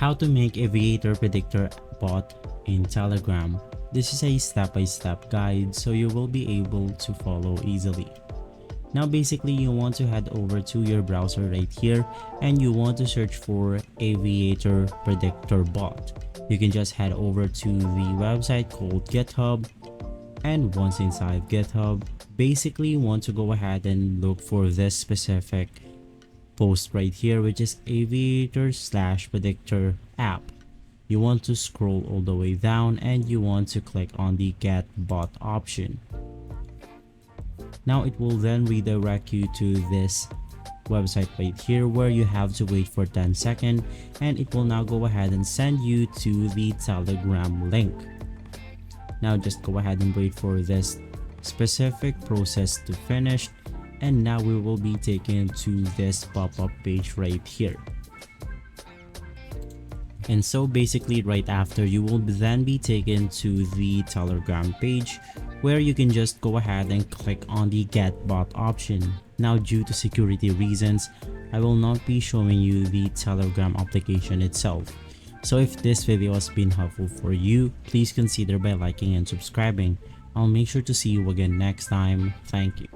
How to make Aviator Predictor bot in Telegram. This is a step-by-step guide so you will be able to follow easily. Now basically you want to head over to your browser right here and you want to search for Aviator Predictor bot. You can just head over to the website called GitHub, and once inside GitHub, basically you want to go ahead and look for this specific post right here, which is Aviator/Predictor app. You want to scroll all the way down and you want to click on the get bot option. Now it will then redirect you to this website right here where you have to wait for 10 seconds, and it will now go ahead and send you to the Telegram link. Now just go ahead and wait for this specific process to finish, and now we will be taken to this pop-up page right here. And so basically right after, you will then be taken to the Telegram page where you can just go ahead and click on the get bot option. Now due to security reasons, I will not be showing you the Telegram application itself. So if this video has been helpful for you, please consider by liking and subscribing. I'll make sure to see you again next time. Thank you.